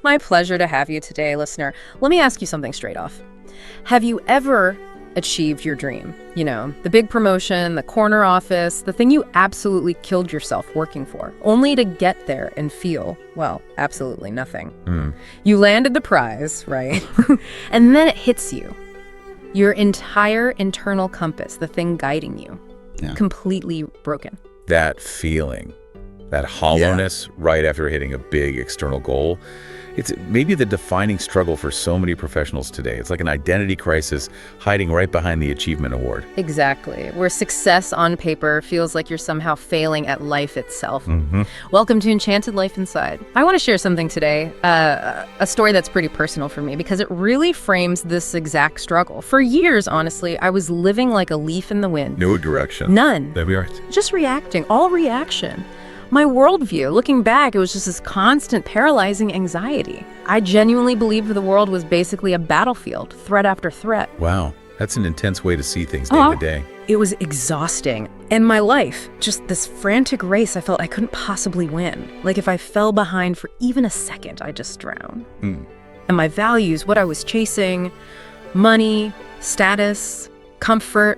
My pleasure to have you today, listener. Let me ask you something straight off. Have you ever achieved your dream? You know, the big promotion, the corner office, the thing you absolutely killed yourself working for, only to get there and feel, well, absolutely nothing. You landed the prize, right? And then it hits you. Your entire internal compass, the thing guiding you, completely broken. That feeling, that hollowness right after hitting a big external goal, it's maybe the defining struggle for so many professionals today. It's like an identity crisis hiding right behind the achievement award. Exactly. Where success on paper feels like you're somehow failing at life itself. Welcome to Enchanted Life Inside. I want to share something today, a story that's pretty personal for me because it really frames this exact struggle. For years, honestly, I was living like a leaf in the wind. No direction. None. There we are. Just reacting, all reaction. My worldview, looking back, it was just this constant paralyzing anxiety. I genuinely believed the world was basically a battlefield, threat after threat. Wow, that's an intense way to see things day to day. It was exhausting. And my life, just this frantic race I felt I couldn't possibly win. Like if I fell behind for even a second, I'd just drown. And my values, what I was chasing, money, status, comfort,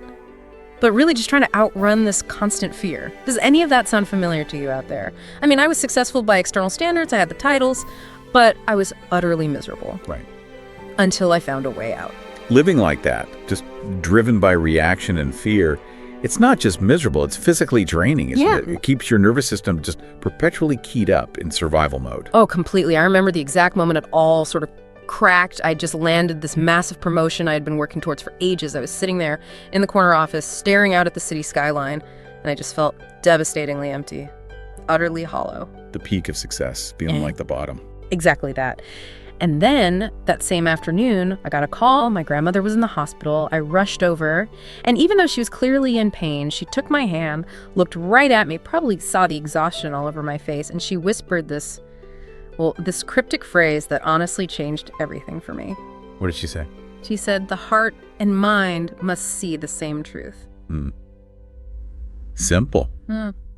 but really just trying to outrun this constant fear. Does any of that sound familiar to you out there? I mean, I was successful by external standards, I had the titles, but I was utterly miserable. Right. Until I found a way out. Living like that, just driven by reaction and fear, it's not just miserable, it's physically draining. It keeps your nervous system just perpetually keyed up in survival mode. Oh, completely. I remember the exact moment it all sort of cracked. I just landed this massive promotion I had been working towards for ages. I was sitting there in the corner office, staring out at the city skyline, and I just felt devastatingly empty, utterly hollow. The peak of success, feeling like the bottom. Exactly that. And then, that same afternoon, I got a call. My grandmother was in the hospital. I rushed over, and even though she was clearly in pain, she took my hand, looked right at me, probably saw the exhaustion all over my face, and she whispered this cryptic phrase that honestly changed everything for me. What did she say? She said, "The heart and mind must see the same truth." Simple.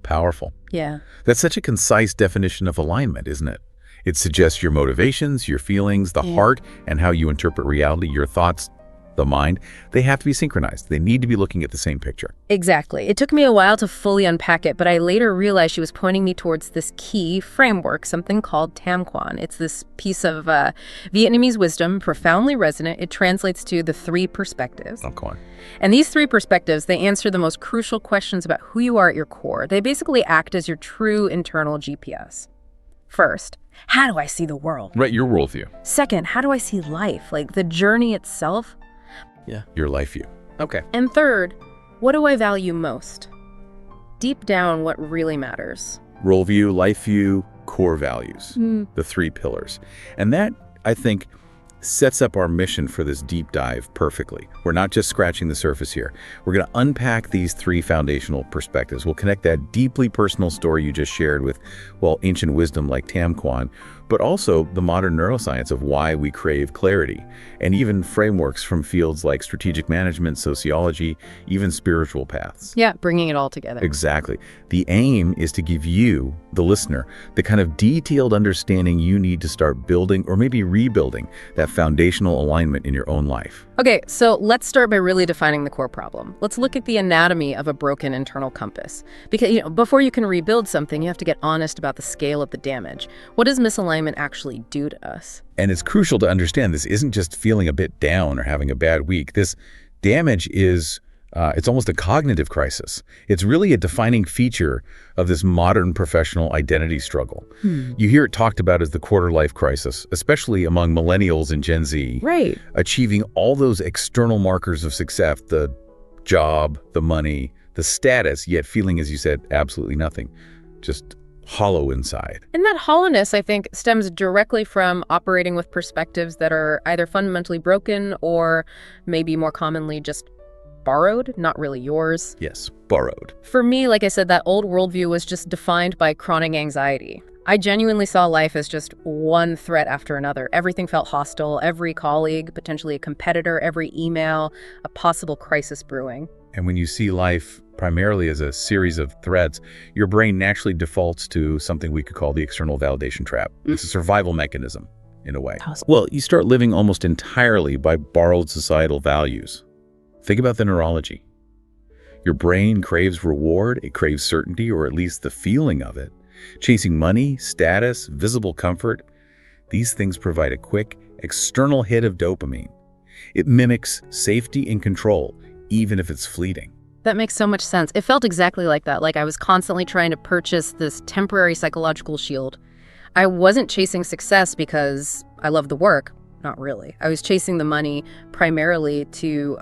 Powerful. Yeah. That's such a concise definition of alignment, isn't it? It suggests your motivations, your feelings, the heart, and how you interpret reality, your thoughts, the mind, they have to be synchronized. They need to be looking at the same picture. Exactly. It took me a while to fully unpack it, but I later realized she was pointing me towards this key framework, something called Tam Quan. It's this piece of Vietnamese wisdom, profoundly resonant. It translates to the 3 perspectives. Tam Quan. And these 3 perspectives, they answer the most crucial questions about who you are at your core. They basically act as your true internal GPS. First, how do I see the world? Right, your worldview. Second, how do I see life, like the journey itself? Yeah, your life view. Okay. And third, what do I value most? Deep down, what really matters? Worldview, life view, core values, the 3 pillars. And that, I think, sets up our mission for this deep dive perfectly. We're not just scratching the surface here. We're going to unpack these 3 foundational perspectives. We'll connect that deeply personal story you just shared with, well, ancient wisdom like Tam Quan, but also the modern neuroscience of why we crave clarity, and even frameworks from fields like strategic management, sociology, even spiritual paths. Yeah, bringing it all together. Exactly. The aim is to give you, the listener, the kind of detailed understanding you need to start building or maybe rebuilding that foundational alignment in your own life. Okay, so let's start by really defining the core problem. Let's look at the anatomy of a broken internal compass. Because, before you can rebuild something, you have to get honest about the scale of the damage. What does misalignment actually do to us? And it's crucial to understand this isn't just feeling a bit down or having a bad week. This damage is it's almost a cognitive crisis. It's really a defining feature of this modern professional identity struggle. You hear it talked about as the quarter-life crisis, especially among millennials and Gen Z. Right. Achieving all those external markers of success, the job, the money, the status, yet feeling, as you said, absolutely nothing. Just hollow inside. And that hollowness, I think, stems directly from operating with perspectives that are either fundamentally broken or maybe more commonly just borrowed, not really yours. Yes, borrowed. For me, like I said, that old worldview was just defined by chronic anxiety. I genuinely saw life as just one threat after another. Everything felt hostile, every colleague, potentially a competitor, every email, a possible crisis brewing. And when you see life primarily as a series of threats, your brain naturally defaults to something we could call the external validation trap. It's a survival mechanism. in a way. How so? Well, you start living almost entirely by borrowed societal values. Think about the neurology. Your brain craves reward, it craves certainty, or at least the feeling of it. Chasing money, status, visible comfort, these things provide a quick, external hit of dopamine. It mimics safety and control, even if it's fleeting. That makes so much sense. It felt exactly like that, like I was constantly trying to purchase this temporary psychological shield. I wasn't chasing success because I love the work. Not really. I was chasing the money primarily to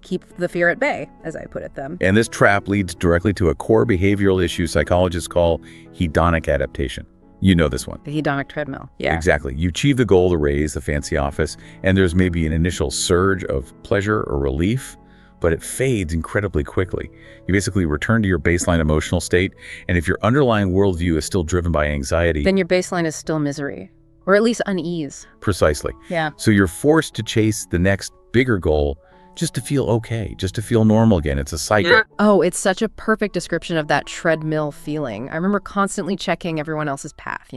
keep the fear at bay, as I put it then. And this trap leads directly to a core behavioral issue psychologists call hedonic adaptation. You know this one. The hedonic treadmill. Yeah. Exactly. You achieve the goal, the raise, the fancy office, and there's maybe an initial surge of pleasure or relief, but it fades incredibly quickly. You basically return to your baseline emotional state, and if your underlying worldview is still driven by anxiety, Then your baseline is still misery, or at least unease. precisely. Yeah. So you're forced to chase the next bigger goal just to feel okay, just to feel normal again. It's a cycle. Oh, it's such a perfect description of that treadmill feeling. I remember constantly checking everyone else's path,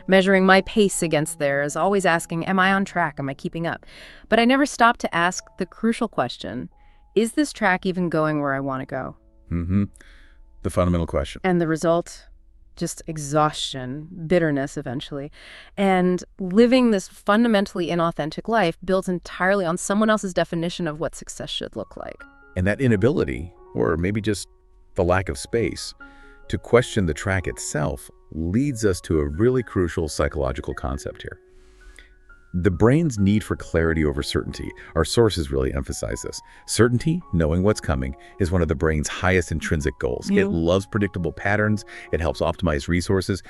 measuring my pace against theirs, always asking, am I on track? Am I keeping up? But I never stopped to ask the crucial question, is this track even going where I want to go? Mm-hmm. The fundamental question. And the result? Just exhaustion, bitterness eventually, and living this fundamentally inauthentic life built entirely on someone else's definition of what success should look like. And that inability, or maybe just the lack of space, to question the track itself leads us to a really crucial psychological concept here. The brain's need for clarity over certainty. Our sources really emphasize this. Certainty, knowing what's coming, is one of the brain's highest intrinsic goals. Yeah. It loves predictable patterns. It helps optimize resources,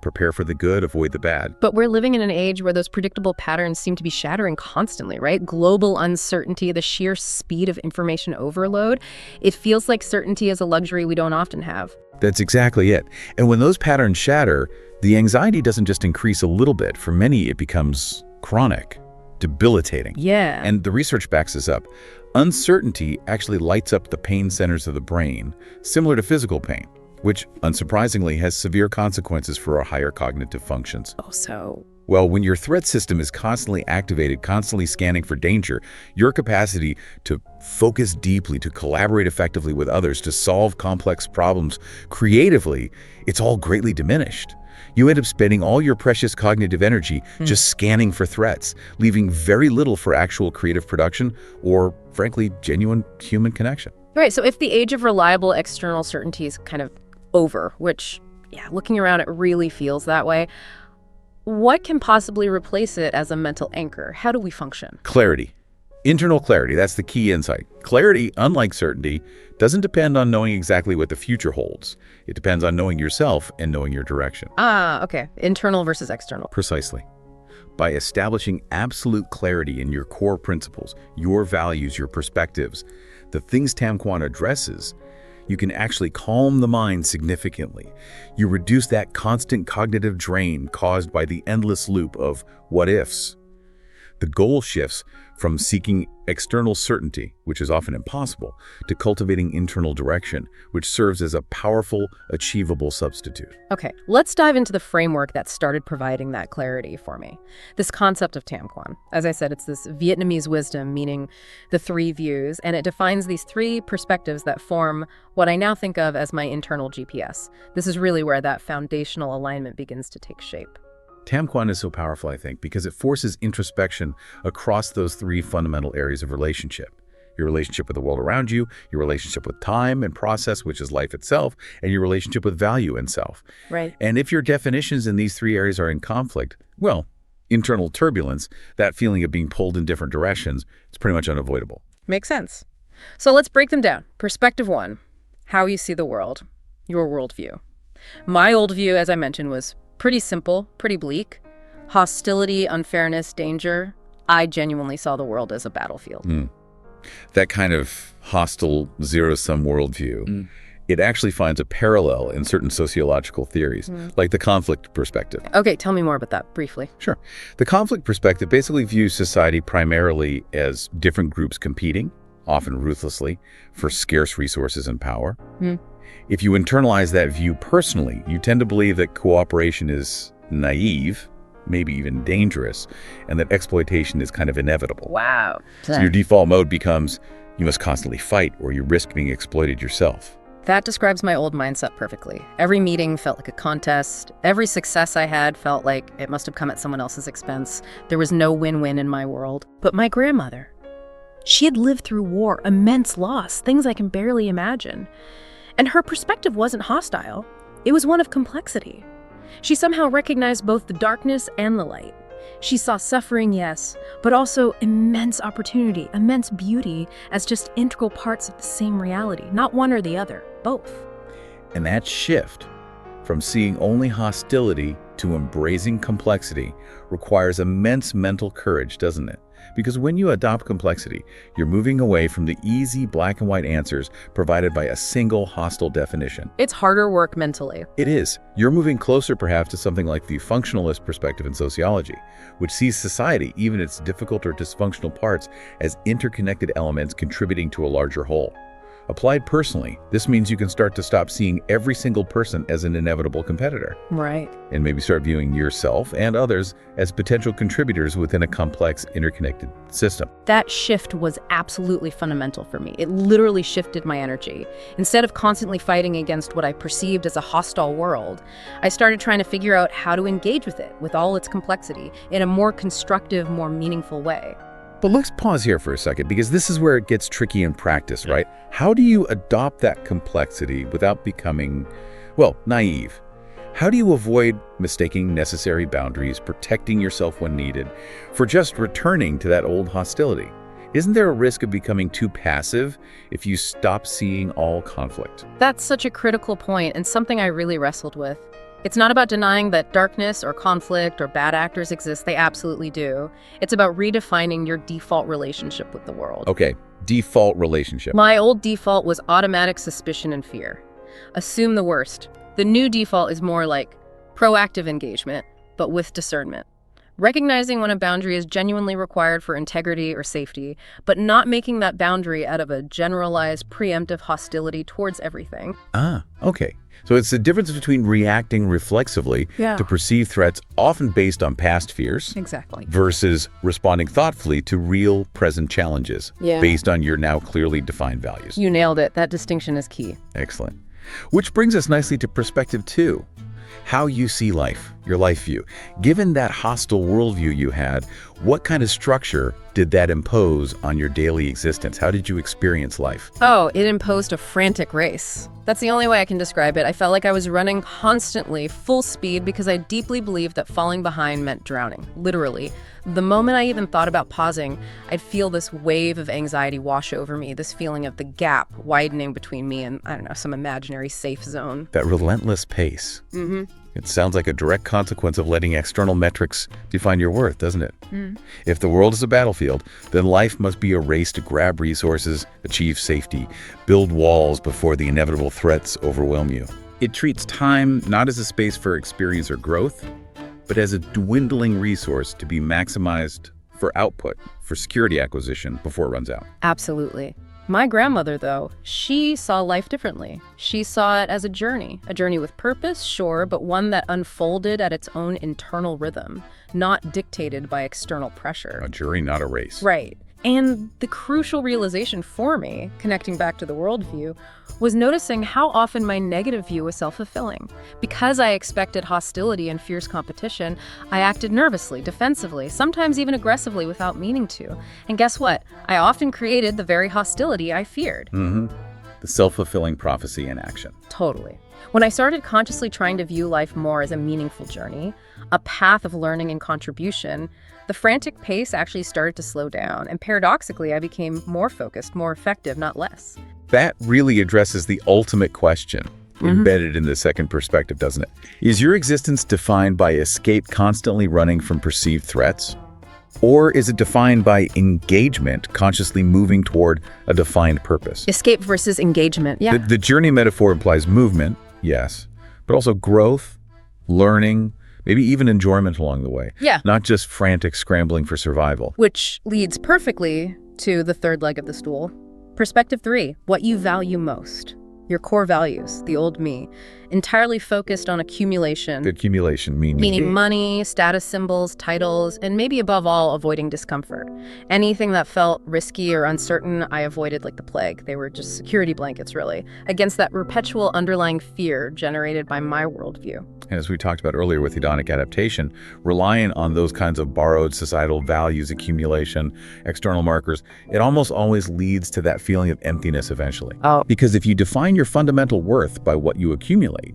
prepare for the good, avoid the bad. But we're living in an age where those predictable patterns seem to be shattering constantly, right? Global uncertainty, the sheer speed of information overload. It feels like certainty is a luxury we don't often have. That's exactly it. And when those patterns shatter, the anxiety doesn't just increase a little bit. For many, it becomes chronic, debilitating. Yeah. And the research backs this up. Uncertainty actually lights up the pain centers of the brain, similar to physical pain, which, unsurprisingly, has severe consequences for our higher cognitive functions. Oh, so Well, when your threat system is constantly activated, constantly scanning for danger, your capacity to focus deeply, to collaborate effectively with others, to solve complex problems creatively, it's all greatly diminished. You end up spending all your precious cognitive energy just scanning for threats, leaving very little for actual creative production or, frankly, genuine human connection. Right, so if the age of reliable external certainty is kind of over, which, looking around, it really feels that way, what can possibly replace it as a mental anchor? How do we function? Clarity. Internal clarity, that's the key insight. Clarity, unlike certainty, doesn't depend on knowing exactly what the future holds. It depends on knowing yourself and knowing your direction. Ah, okay. Internal versus external. Precisely. By establishing absolute clarity in your core principles, your values, your perspectives, the things Tam Quan addresses, you can actually calm the mind significantly. You reduce that constant cognitive drain caused by the endless loop of what-ifs. The goal shifts from seeking external certainty, which is often impossible, to cultivating internal direction, which serves as a powerful, achievable substitute. Okay, let's dive into the framework that started providing that clarity for me. This concept of Tam Quan. As I said, it's this Vietnamese wisdom, meaning the three views, and it defines these three perspectives that form what I now think of as my internal GPS. This is really where that foundational alignment begins to take shape. Tam Quan is so powerful, I think, because it forces introspection across those three fundamental areas of relationship. Your relationship with the world around you, your relationship with time and process, which is life itself, and your relationship with value and self. Right. And if your definitions in these three areas are in conflict, well, internal turbulence, that feeling of being pulled in different directions, it's pretty much unavoidable. Makes sense. So let's break them down. Perspective one, how you see the world, your worldview. My old view, as I mentioned, was pretty simple, pretty bleak. Hostility, unfairness, danger. I genuinely saw the world as a battlefield. That kind of hostile, zero-sum worldview, it actually finds a parallel in certain sociological theories, like the conflict perspective. Okay, tell me more about that briefly. Sure. The conflict perspective basically views society primarily as different groups competing, often ruthlessly, for scarce resources and power. If you internalize that view personally, you tend to believe that cooperation is naive, maybe even dangerous, and that exploitation is kind of inevitable. Wow. So your default mode becomes you must constantly fight or you risk being exploited yourself. That describes my old mindset perfectly. Every meeting felt like a contest. Every success I had felt like it must have come at someone else's expense. There was no win-win in my world. But my grandmother, she had lived through war, immense loss, things I can barely imagine. And her perspective wasn't hostile. It was one of complexity. She somehow recognized both the darkness and the light. She saw suffering, yes, but also immense opportunity, immense beauty as just integral parts of the same reality, not one or the other, both. And that shift from seeing only hostility to embracing complexity requires immense mental courage, doesn't it? Because when you adopt complexity, you're moving away from the easy black and white answers provided by a single hostile definition. It's harder work mentally. It is. You're moving closer perhaps to something like the functionalist perspective in sociology, which sees society, even its difficult or dysfunctional parts, as interconnected elements contributing to a larger whole. Applied personally, this means you can start to stop seeing every single person as an inevitable competitor. Right. And maybe start viewing yourself and others as potential contributors within a complex, interconnected system. That shift was absolutely fundamental for me. It literally shifted my energy. Instead of constantly fighting against what I perceived as a hostile world, I started trying to figure out how to engage with it, with all its complexity, in a more constructive, more meaningful way. But let's pause here for a second, because this is where it gets tricky in practice, right? How do you adopt that complexity without becoming, well, naive? How do you avoid mistaking necessary boundaries, protecting yourself when needed, for just returning to that old hostility? Isn't there a risk of becoming too passive if you stop seeing all conflict? That's such a critical point and something I really wrestled with. It's not about denying that darkness or conflict or bad actors exist. They absolutely do. It's about redefining your default relationship with the world. Okay, default relationship. My old default was automatic suspicion and fear. Assume the worst. The new default is more like proactive engagement, but with discernment. Recognizing when a boundary is genuinely required for integrity or safety, but not making that boundary out of a generalized, preemptive hostility towards everything. Ah, okay. So it's the difference between reacting reflexively to perceived threats often based on past fears Exactly. versus responding thoughtfully to real present challenges based on your now clearly defined values. You nailed it. That distinction is key. Excellent. Which brings us nicely to perspective 2. How you see life, your life view. Given that hostile worldview you had, what kind of structure did that impose on your daily existence? How did you experience life? Oh, it imposed a frantic race. That's the only way I can describe it. I felt like I was running constantly, full speed, because I deeply believed that falling behind meant drowning, literally. The moment I even thought about pausing, I'd feel this wave of anxiety wash over me, this feeling of the gap widening between me and, I don't know, some imaginary safe zone. That relentless pace. It sounds like a direct consequence of letting external metrics define your worth, doesn't it? If the world is a battlefield, then life must be a race to grab resources, achieve safety, build walls before the inevitable threats overwhelm you. It treats time not as a space for experience or growth, but as a dwindling resource to be maximized for output, for security acquisition before it runs out. Absolutely. My grandmother, though, she saw life differently. She saw it as a journey with purpose, sure, but one that unfolded at its own internal rhythm, not dictated by external pressure. A journey, not a race. Right. And the crucial realization for me, connecting back to the worldview, was noticing how often my negative view was self-fulfilling. Because I expected hostility and fierce competition, I acted nervously, defensively, sometimes even aggressively without meaning to. And guess what? I often created the very hostility I feared. The self-fulfilling prophecy in action. Totally. When I started consciously trying to view life more as a meaningful journey, a path of learning and contribution, the frantic pace actually started to slow down. And paradoxically, I became more focused, more effective, not less. That really addresses the ultimate question embedded in the second perspective, doesn't it? Is your existence defined by escape constantly running from perceived threats? Or is it defined by engagement, consciously moving toward a defined purpose? Escape versus engagement, yeah. The journey metaphor implies movement, yes, but also growth, learning, maybe even enjoyment along the way. Yeah. Not just frantic scrambling for survival. Which leads perfectly to the third leg of the stool. Perspective 3, what you value most. Your core values, the old me. entirely focused on accumulation. Accumulation meaning? Meaning money, status symbols, titles, and maybe above all, avoiding discomfort. Anything that felt risky or uncertain, I avoided like the plague. They were just security blankets, really, against that perpetual underlying fear generated by my worldview. And as we talked about earlier with hedonic adaptation, relying on those kinds of borrowed societal values, accumulation, external markers, it almost always leads to that feeling of emptiness eventually. Because if you define your fundamental worth by what you accumulate,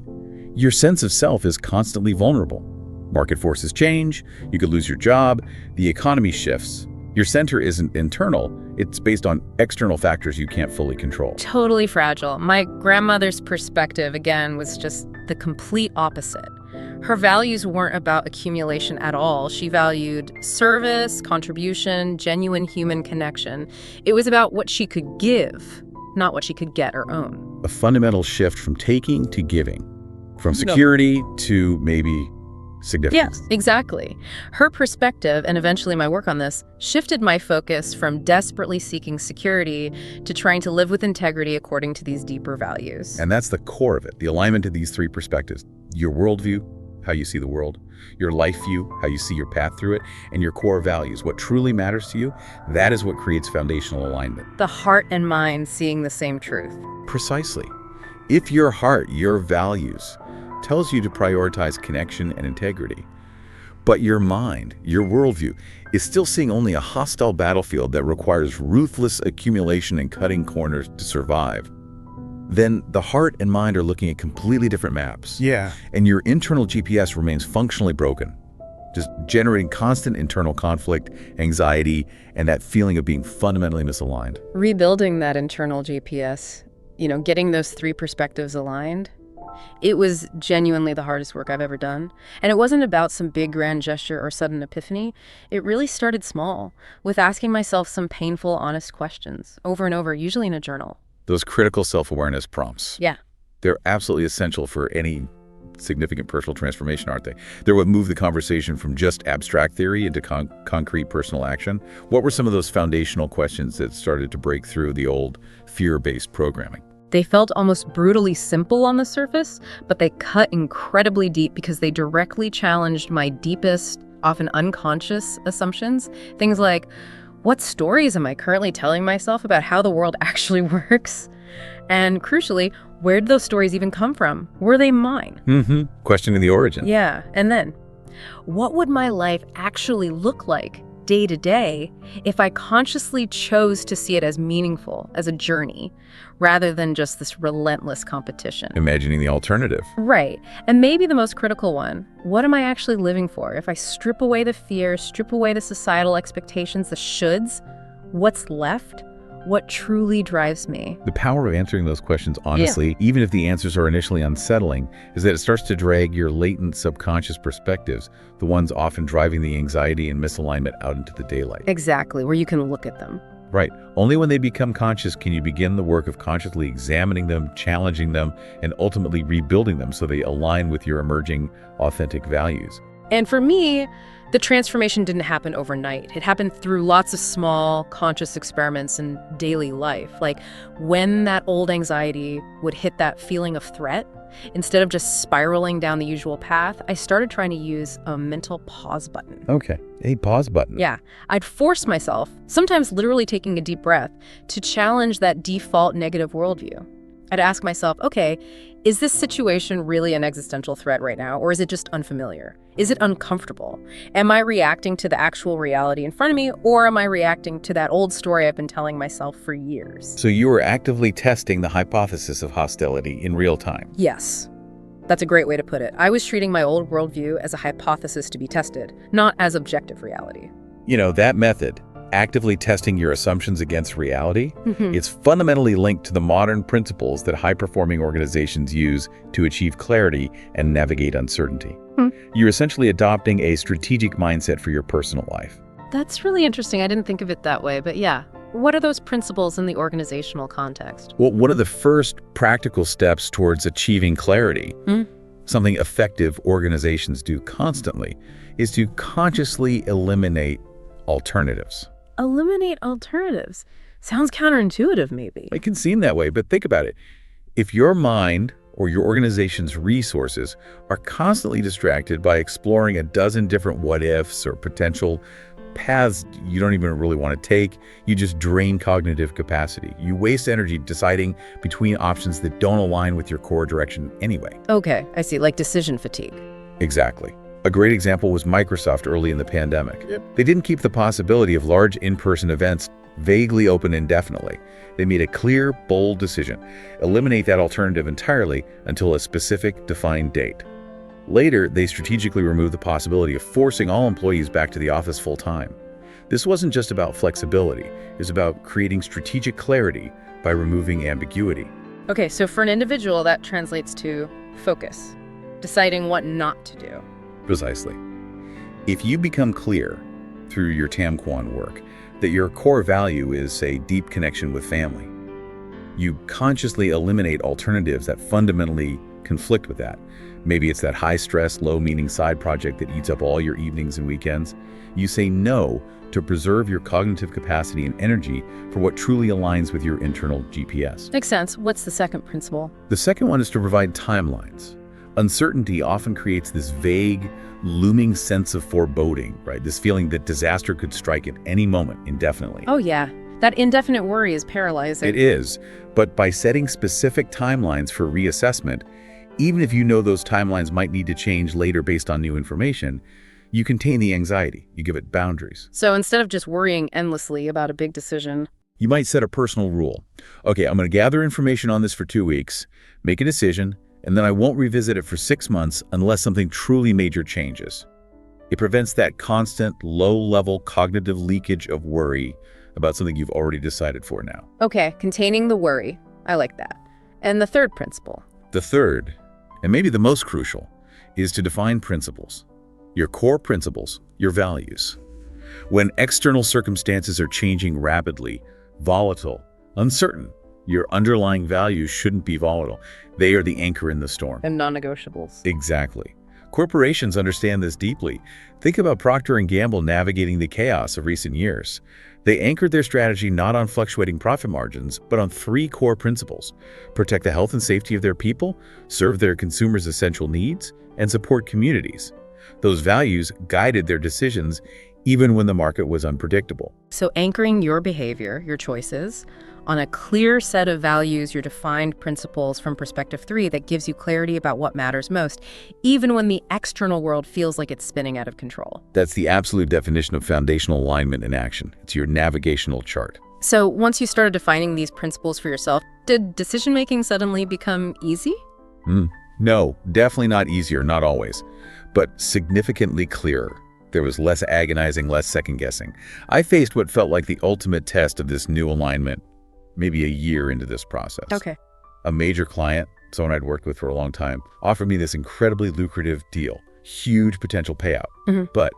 your sense of self is constantly vulnerable. Market forces change, you could lose your job, the economy shifts. Your center isn't internal, it's based on external factors you can't fully control. Totally fragile. My grandmother's perspective, again, was just the complete opposite. Her values weren't about accumulation at all. She valued service, contribution, genuine human connection. It was about what she could give, not what she could get or own. A fundamental shift from taking to giving, from security to maybe significance. Yes, exactly. Her perspective, and eventually my work on this, shifted my focus from desperately seeking security to trying to live with integrity according to these deeper values. And that's the core of it, the alignment of these three perspectives. Your worldview, how you see the world, your life view, how you see your path through it, and your core values, what truly matters to you, that is what creates foundational alignment. The heart and mind seeing the same truth. Precisely. If your heart, your values, tells you to prioritize connection and integrity, but your mind, your worldview, is still seeing only a hostile battlefield that requires ruthless accumulation and cutting corners to survive, then the heart and mind are looking at completely different maps. Yeah. And your internal GPS remains functionally broken, just generating constant internal conflict, anxiety, and that feeling of being fundamentally misaligned. Rebuilding that internal GPS, getting those three perspectives aligned, it was genuinely the hardest work I've ever done. And it wasn't about some big grand gesture or sudden epiphany. It really started small, with asking myself some painful, honest questions over and over, usually in a journal. Those critical self-awareness prompts. Yeah. They're absolutely essential for any significant personal transformation, aren't they? They're what move the conversation from just abstract theory into concrete personal action. What were some of those foundational questions that started to break through the old fear-based programming? They felt almost brutally simple on the surface, but they cut incredibly deep because they directly challenged my deepest, often unconscious assumptions. Things like, what stories am I currently telling myself about how the world actually works? And crucially, where did those stories even come from? Were they mine? Questioning the origin. Yeah. And then, what would my life actually look like day to day if I consciously chose to see it as meaningful, as a journey, rather than just this relentless competition? Imagining the alternative. Right. And maybe the most critical one, what am I actually living for? If I strip away the fear, strip away the societal expectations, the shoulds, what's left? What truly drives me? The power of answering those questions honestly, even if the answers are initially unsettling, is that it starts to drag your latent subconscious perspectives, the ones often driving the anxiety and misalignment, out into the daylight. Exactly, where you can look at them. Right. Only when they become conscious can you begin the work of consciously examining them, challenging them, and ultimately rebuilding them so they align with your emerging authentic values. And for me, the transformation didn't happen overnight. It happened through lots of small, conscious experiments in daily life. Like when that old anxiety would hit that feeling of threat, instead of just spiraling down the usual path, I started trying to use a mental pause button. Okay, a pause button. Yeah, I'd force myself, sometimes literally taking a deep breath, to challenge that default negative worldview. I'd ask myself, okay, is this situation really an existential threat right now, or is it just unfamiliar? Is it uncomfortable? Am I reacting to the actual reality in front of me, or am I reacting to that old story I've been telling myself for years? So you were actively testing the hypothesis of hostility in real time. Yes. That's a great way to put it. I was treating my old worldview as a hypothesis to be tested, not as objective reality. That method, actively testing your assumptions against reality, it's fundamentally linked to the modern principles that high-performing organizations use to achieve clarity and navigate uncertainty. You're essentially adopting a strategic mindset for your personal life. That's really interesting. I didn't think of it that way, but yeah. What are those principles in the organizational context? Well, one of the first practical steps towards achieving clarity, something effective organizations do constantly, is to consciously eliminate alternatives. Eliminate alternatives. Sounds counterintuitive, maybe. It can seem that way, but think about it. If your mind or your organization's resources are constantly distracted by exploring a dozen different what-ifs or potential paths you don't even really want to take, you just drain cognitive capacity. You waste energy deciding between options that don't align with your core direction anyway. Okay, I see, like decision fatigue. Exactly. A great example was Microsoft early in the pandemic. They didn't keep the possibility of large in-person events vaguely open indefinitely. They made a clear, bold decision: eliminate that alternative entirely until a specific, defined date. Later, they strategically removed the possibility of forcing all employees back to the office full-time. This wasn't just about flexibility, it was about creating strategic clarity by removing ambiguity. Okay, so for an individual, that translates to focus, deciding what not to do. Precisely. If you become clear through your Tamquan work that your core value is a deep connection with family, you consciously eliminate alternatives that fundamentally conflict with that. Maybe it's that high-stress, low-meaning side project that eats up all your evenings and weekends. You say no to preserve your cognitive capacity and energy for what truly aligns with your internal GPS. Makes sense. What's the second principle? The second one is to provide timelines. Uncertainty often creates this vague, looming sense of foreboding, right? This feeling that disaster could strike at any moment indefinitely. Oh yeah, that indefinite worry is paralyzing. It is, but by setting specific timelines for reassessment, even if you know those timelines might need to change later based on new information, you contain the anxiety, you give it boundaries. So instead of just worrying endlessly about a big decision, You might set a personal rule. Okay, I'm going to gather information on this for 2 weeks, make a decision, and then I won't revisit it for 6 months unless something truly major changes. It prevents that constant, low-level cognitive leakage of worry about something you've already decided for now. okay, containing the worry. I like that. And the third principle. The third, and maybe the most crucial, is to define principles. Your core principles, your values. When external circumstances are changing rapidly, volatile, uncertain, your underlying values shouldn't be volatile. They are the anchor in the storm. And non-negotiables. Exactly. Corporations understand this deeply. Think about Procter & Gamble navigating the chaos of recent years. They anchored their strategy not on fluctuating profit margins, but on 3 core principles: protect the health and safety of their people, serve their consumers' essential needs, and support communities. Those values guided their decisions even when the market was unpredictable. So anchoring your behavior, your choices, on a clear set of values, your defined principles from perspective 3 that gives you clarity about what matters most, even when the external world feels like it's spinning out of control. That's the absolute definition of foundational alignment in action. It's your navigational chart. So once you started defining these principles for yourself, did decision-making suddenly become easy? No, definitely not easier, not always, but significantly clearer. There was less agonizing, less second-guessing. I faced what felt like the ultimate test of this new alignment maybe a year into this process. Okay. A major client, someone I'd worked with for a long time, offered me this incredibly lucrative deal, huge potential payout. But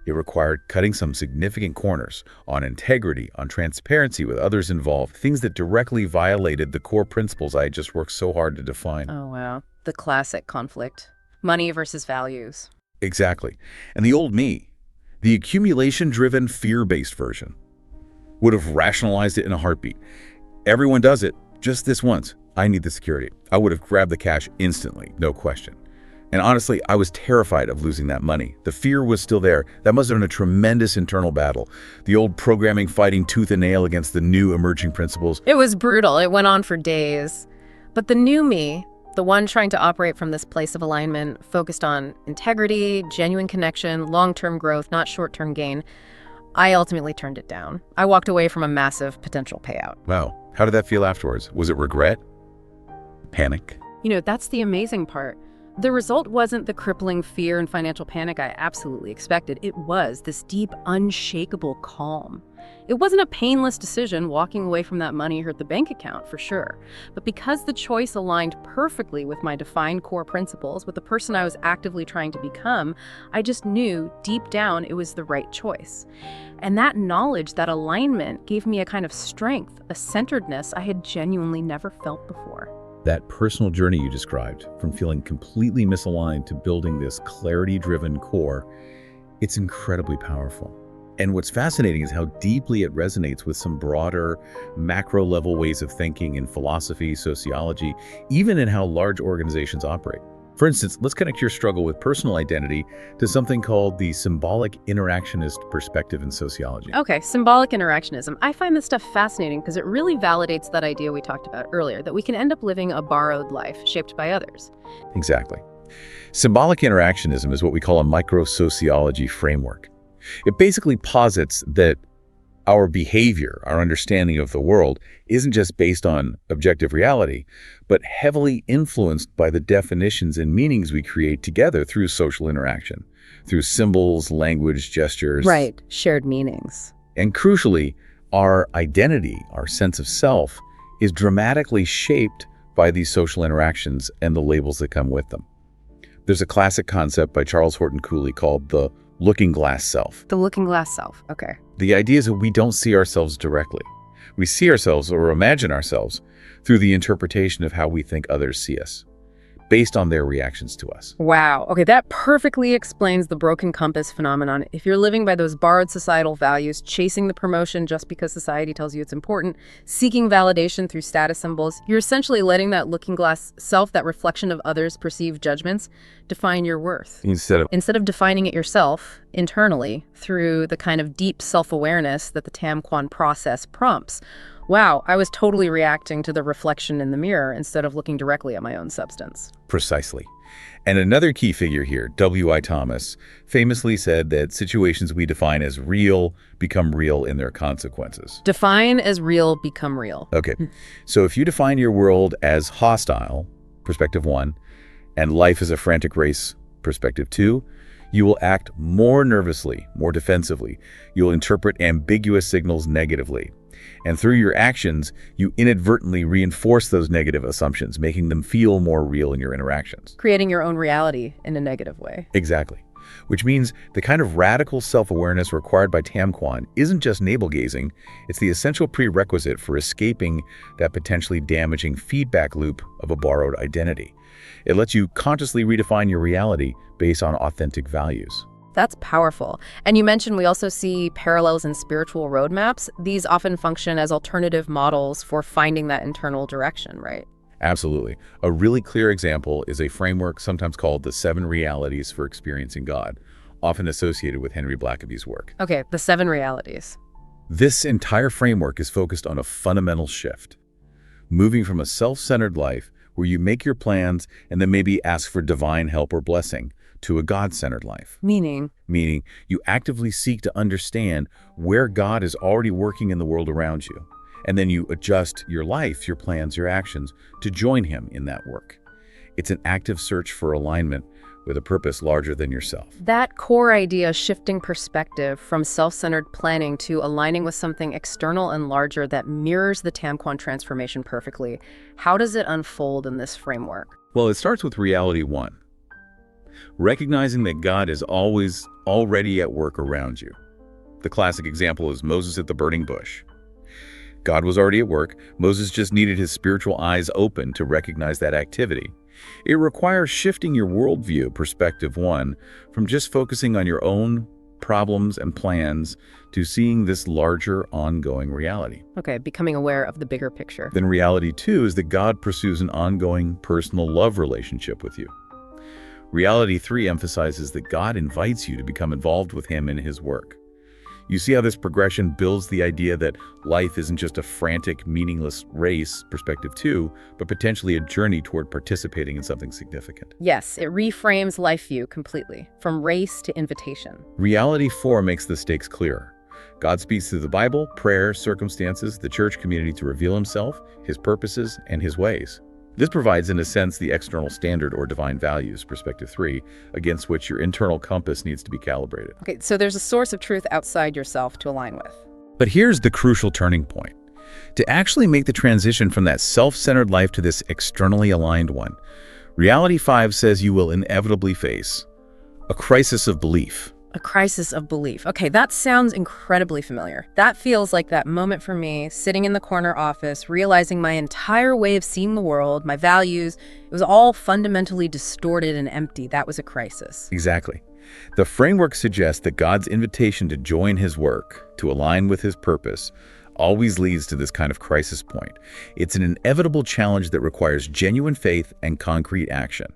it required cutting some significant corners on integrity, on transparency with others involved, things that directly violated the core principles I had just worked so hard to define. Oh, wow. The classic conflict. Money versus values. Exactly. And the old me, the accumulation-driven, fear-based version, would have rationalized it in a heartbeat. Everyone does it, just this once. I need the security. I would have grabbed the cash instantly, no question. And honestly, I was terrified of losing that money. The fear was still there. That must have been a tremendous internal battle. The old programming fighting tooth and nail against the new emerging principles. It was brutal. It went on for days. But the new me, the one trying to operate from this place of alignment, focused on integrity, genuine connection, long-term growth, not short-term gain, I ultimately turned it down. I walked away from a massive potential payout. Wow. How did that feel afterwards? Was it regret? Panic? You know, that's the amazing part. The result wasn't the crippling fear and financial panic I absolutely expected. It was this deep, unshakable calm. It wasn't a painless decision. Walking away from that money hurt the bank account, for sure. But because the choice aligned perfectly with my defined core principles, with the person I was actively trying to become, I just knew deep down it was the right choice. And that knowledge, that alignment, gave me a kind of strength, a centeredness I had genuinely never felt before. That personal journey you described, from feeling completely misaligned to building this clarity-driven core, it's incredibly powerful. And what's fascinating is how deeply it resonates with some broader, macro-level ways of thinking in philosophy, sociology, even in how large organizations operate. For instance, let's connect your struggle with personal identity to something called the symbolic interactionist perspective in sociology. Okay, symbolic interactionism. I find this stuff fascinating because it really validates that idea we talked about earlier, that we can end up living a borrowed life shaped by others. Exactly. Symbolic interactionism is what we call a micro-sociology framework. It basically posits that our behavior, our understanding of the world, isn't just based on objective reality, but heavily influenced by the definitions and meanings we create together through social interaction, through symbols, language, gestures. Right, shared meanings. And crucially, our identity, our sense of self, is dramatically shaped by these social interactions and the labels that come with them. There's a classic concept by Charles Horton Cooley called the looking glass self. The looking glass self, okay. The idea is that we don't see ourselves directly. We see ourselves or imagine ourselves through the interpretation of how we think others see us, based on their reactions to us. Wow. Okay, that perfectly explains the broken compass phenomenon. If you're living by those borrowed societal values, chasing the promotion just because society tells you it's important, seeking validation through status symbols, you're essentially letting that looking glass self, that reflection of others' perceived judgments, define your worth. Instead of defining it yourself internally through the kind of deep self-awareness that the Tam Quan process prompts. Wow, I was totally reacting to the reflection in the mirror instead of looking directly at my own substance. Precisely. And another key figure here, W.I. Thomas, famously said that situations we define as real become real in their consequences. Define as real, become real. Okay, so if you define your world as hostile, perspective 1, and life is a frantic race, perspective 2, you will act more nervously, more defensively. You'll interpret ambiguous signals negatively. And through your actions, you inadvertently reinforce those negative assumptions, making them feel more real in your interactions. Creating your own reality in a negative way. Exactly. Which means the kind of radical self-awareness required by Tam Quan isn't just navel-gazing, it's the essential prerequisite for escaping that potentially damaging feedback loop of a borrowed identity. It lets you consciously redefine your reality based on authentic values. That's powerful. And you mentioned we also see parallels in spiritual roadmaps. These often function as alternative models for finding that internal direction, right? Absolutely. A really clear example is a framework sometimes called the 7 realities for experiencing God, often associated with Henry Blackaby's work. Okay, the 7 realities. This entire framework is focused on a fundamental shift, moving from a self-centered life where you make your plans and then maybe ask for divine help or blessing, to a God-centered life. Meaning you actively seek to understand where God is already working in the world around you. And then you adjust your life, your plans, your actions to join him in that work. It's an active search for alignment with a purpose larger than yourself. That core idea, shifting perspective from self-centered planning to aligning with something external and larger that mirrors the Tam Quan transformation perfectly. How does it unfold in this framework? Well, it starts with reality 1. Recognizing that God is always already at work around you. The classic example is Moses at the burning bush. God was already at work. Moses just needed his spiritual eyes open to recognize that activity. It requires shifting your worldview, perspective 1, from just focusing on your own problems and plans to seeing this larger ongoing reality. Okay, becoming aware of the bigger picture. Then reality 2 is that God pursues an ongoing personal love relationship with you. Reality 3 emphasizes that God invites you to become involved with him in his work. You see how this progression builds the idea that life isn't just a frantic, meaningless race, perspective 2, but potentially a journey toward participating in something significant. Yes, it reframes life view completely, from race to invitation. Reality 4 makes the stakes clearer. God speaks through the Bible, prayer, circumstances, the church community to reveal himself, his purposes, and his ways. This provides, in a sense, the external standard or divine values, perspective 3, against which your internal compass needs to be calibrated. Okay, so there's a source of truth outside yourself to align with. But here's the crucial turning point. To actually make the transition from that self-centered life to this externally aligned one, Reality 5 says you will inevitably face a crisis of belief. A crisis of belief. Okay, that sounds incredibly familiar. That feels like that moment for me, sitting in the corner office, realizing my entire way of seeing the world, my values, it was all fundamentally distorted and empty. That was a crisis. Exactly. The framework suggests that God's invitation to join his work, to align with his purpose, always leads to this kind of crisis point. It's an inevitable challenge that requires genuine faith and concrete action.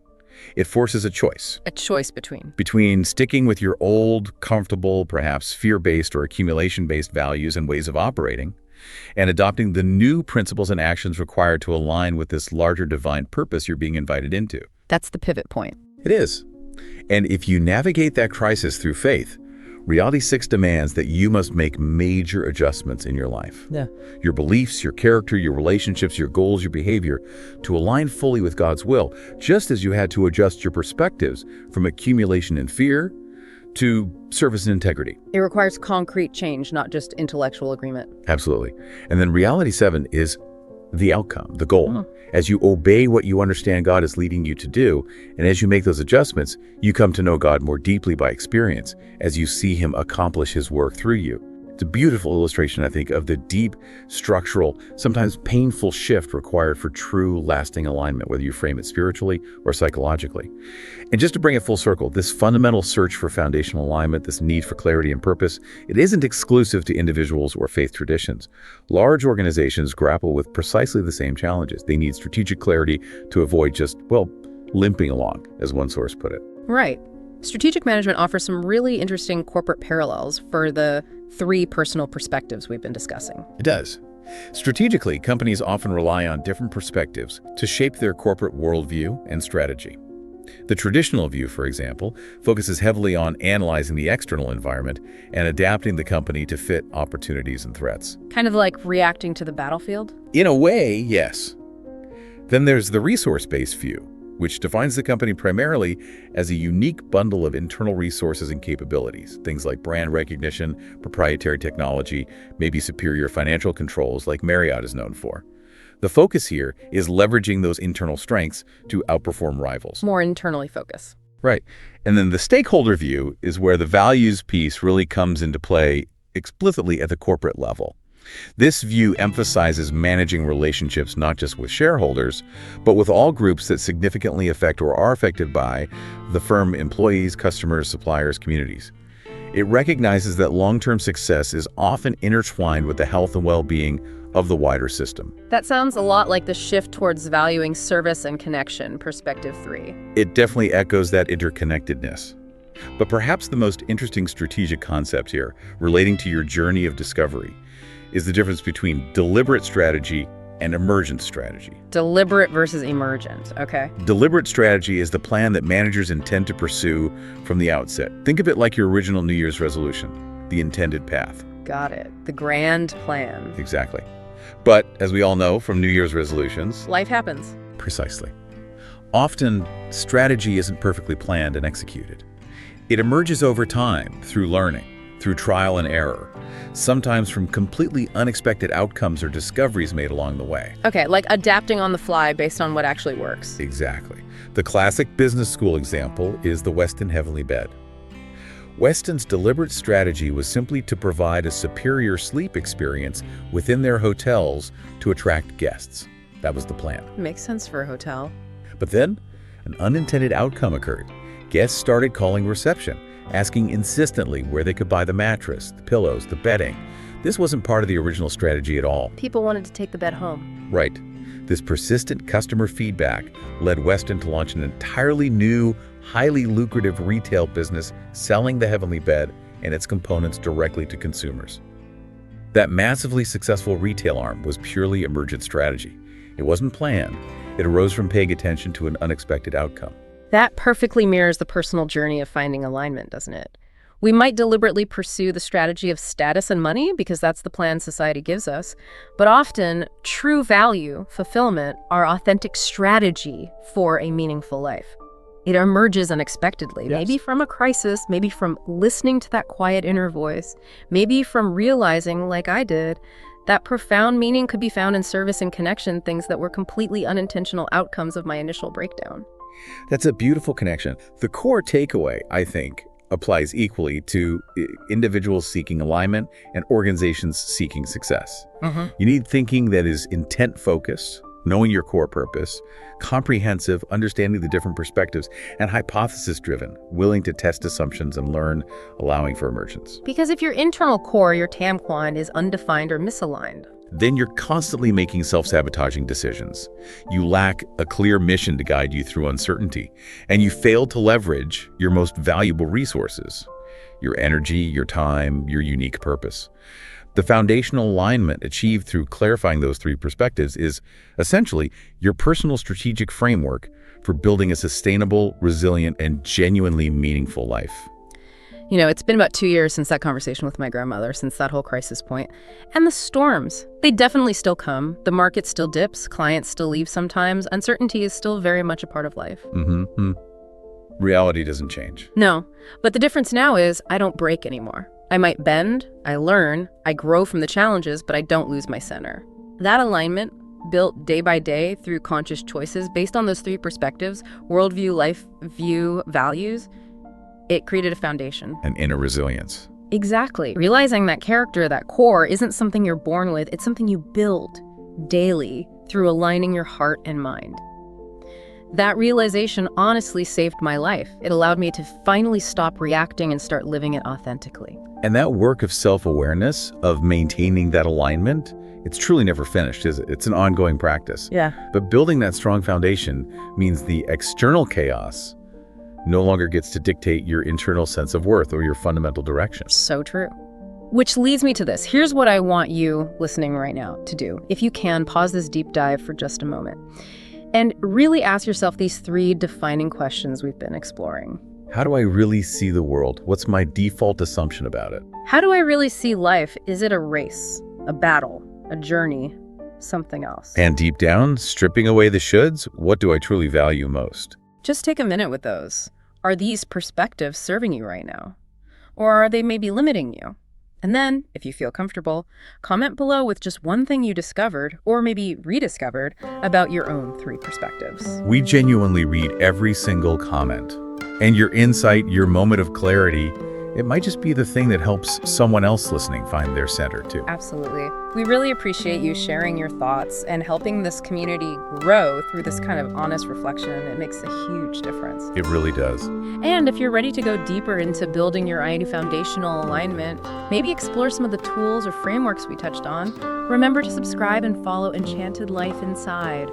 It forces a choice. A choice between? Between sticking with your old, comfortable, perhaps fear-based or accumulation-based values and ways of operating, and adopting the new principles and actions required to align with this larger divine purpose you're being invited into. That's the pivot point. It is. And if you navigate that crisis through faith, Reality 6 demands that you must make major adjustments in your life. Yeah. Your beliefs, your character, your relationships, your goals, your behavior, to align fully with God's will, just as you had to adjust your perspectives from accumulation and fear to service and integrity. It requires concrete change, not just intellectual agreement. Absolutely. And then Reality 7 is the outcome, the goal. As you obey what you understand God is leading you to do, and as you make those adjustments, you come to know God more deeply by experience as you see him accomplish his work through you. It's a beautiful illustration, I think, of the deep, structural, sometimes painful shift required for true, lasting alignment, whether you frame it spiritually or psychologically. And just to bring it full circle, this fundamental search for foundational alignment, this need for clarity and purpose, it isn't exclusive to individuals or faith traditions. Large organizations grapple with precisely the same challenges. They need strategic clarity to avoid just, well, limping along, as one source put it. Right. Strategic management offers some really interesting corporate parallels for the 3 personal perspectives we've been discussing. It does. Strategically, companies often rely on different perspectives to shape their corporate worldview and strategy. The traditional view, for example, focuses heavily on analyzing the external environment and adapting the company to fit opportunities and threats. Kind of like reacting to the battlefield? In a way, yes. Then there's the resource-based view, which defines the company primarily as a unique bundle of internal resources and capabilities, things like brand recognition, proprietary technology, maybe superior financial controls like Marriott is known for. The focus here is leveraging those internal strengths to outperform rivals. More internally focused. Right. And then the stakeholder view is where the values piece really comes into play explicitly at the corporate level. This view emphasizes managing relationships not just with shareholders, but with all groups that significantly affect or are affected by the firm employees, customers, suppliers, communities. It recognizes that long-term success is often intertwined with the health and well-being of the wider system. That sounds a lot like the shift towards valuing service and connection, perspective 3. It definitely echoes that interconnectedness. But perhaps the most interesting strategic concept here, relating to your journey of discovery, is the difference between deliberate strategy and emergent strategy. Deliberate versus emergent, okay. Deliberate strategy is the plan that managers intend to pursue from the outset. Think of it like your original New Year's resolution, the intended path. Got it. The grand plan. Exactly. But, as we all know from New Year's resolutions, life happens. Precisely. Often, strategy isn't perfectly planned and executed. It emerges over time through learning, through trial and error, sometimes from completely unexpected outcomes or discoveries made along the way. Okay, like adapting on the fly based on what actually works. Exactly. The classic business school example is the Westin Heavenly Bed. Westin's deliberate strategy was simply to provide a superior sleep experience within their hotels to attract guests. That was the plan. Makes sense for a hotel. But then, an unintended outcome occurred. Guests started calling reception, asking insistently where they could buy the mattress, the pillows, the bedding. This wasn't part of the original strategy at all. People wanted to take the bed home. Right. This persistent customer feedback led Westin to launch an entirely new, highly lucrative retail business selling the Heavenly Bed and its components directly to consumers. That massively successful retail arm was purely emergent strategy. It wasn't planned. It arose from paying attention to an unexpected outcome. That perfectly mirrors the personal journey of finding alignment, doesn't it? We might deliberately pursue the strategy of status and money because that's the plan society gives us, but often true value, fulfillment, are authentic strategy for a meaningful life. It emerges unexpectedly, Yes. maybe from a crisis, maybe from listening to that quiet inner voice, maybe from realizing, like I did, that profound meaning could be found in service and connection, things that were completely unintentional outcomes of my initial breakdown. That's a beautiful connection. The core takeaway, I think, applies equally to individuals seeking alignment and organizations seeking success. You need thinking that is intent-focused, knowing your core purpose, comprehensive, understanding the different perspectives, and hypothesis-driven, willing to test assumptions and learn, allowing for emergence. Because if your internal core, your TAMQuan, is undefined or misaligned, then you're constantly making self-sabotaging decisions. You lack a clear mission to guide you through uncertainty, and you fail to leverage your most valuable resources, your energy, your time, your unique purpose. The foundational alignment achieved through clarifying those three perspectives is essentially your personal strategic framework for building a sustainable, resilient, and genuinely meaningful life. You know, it's been about 2 years since that conversation with my grandmother, since that whole crisis point. And the storms, they definitely still come. The market still dips, clients still leave sometimes. Uncertainty is still very much a part of life. Reality doesn't change. No, but the difference now is I don't break anymore. I might bend, I learn, I grow from the challenges, but I don't lose my center. That alignment, built day by day through conscious choices based on those three perspectives, worldview, life view, values, it created a foundation. An inner resilience. Exactly. Realizing that character, that core, isn't something you're born with, it's something you build daily through aligning your heart and mind. That realization honestly saved my life. It allowed me to finally stop reacting and start living it authentically. And that work of self-awareness, of maintaining that alignment, it's truly never finished, is it? It's an ongoing practice. Yeah. But building that strong foundation means the external chaos no longer gets to dictate your internal sense of worth or your fundamental direction. So true. Which leads me to this. Here's what I want you listening right now to do. If you can, pause this deep dive for just a moment and really ask yourself these three defining questions we've been exploring. How do I really see the world? What's my default assumption about it? How do I really see life? Is it a race, a battle, a journey, something else? And deep down, stripping away the shoulds, what do I truly value most? Just take a minute with those. Are these perspectives serving you right now? Or are they maybe limiting you? And then, if you feel comfortable, comment below with just one thing you discovered, or maybe rediscovered, about your own three perspectives. We genuinely read every single comment. And your insight, your moment of clarity, it might just be the thing that helps someone else listening find their center too. Absolutely. We really appreciate you sharing your thoughts and helping this community grow through this kind of honest reflection. It makes a huge difference. It really does. And if you're ready to go deeper into building your own foundational alignment, maybe explore some of the tools or frameworks we touched on, remember to subscribe and follow Enchanted Life Inside.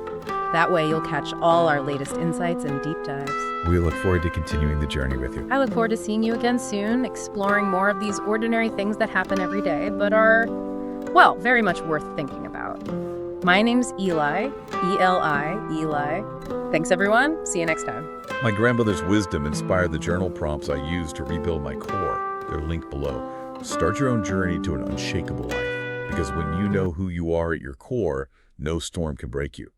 That way you'll catch all our latest insights and deep dives. We look forward to continuing the journey with you. I look forward to seeing you again soon, exploring more of these ordinary things that happen every day, but are, well, very much worth thinking about. My name's Eli, E-L-I, Eli. Thanks, everyone. See you next time. My grandmother's wisdom inspired the journal prompts I used to rebuild my core. They're linked below. Start your own journey to an unshakable life, because when you know who you are at your core, no storm can break you.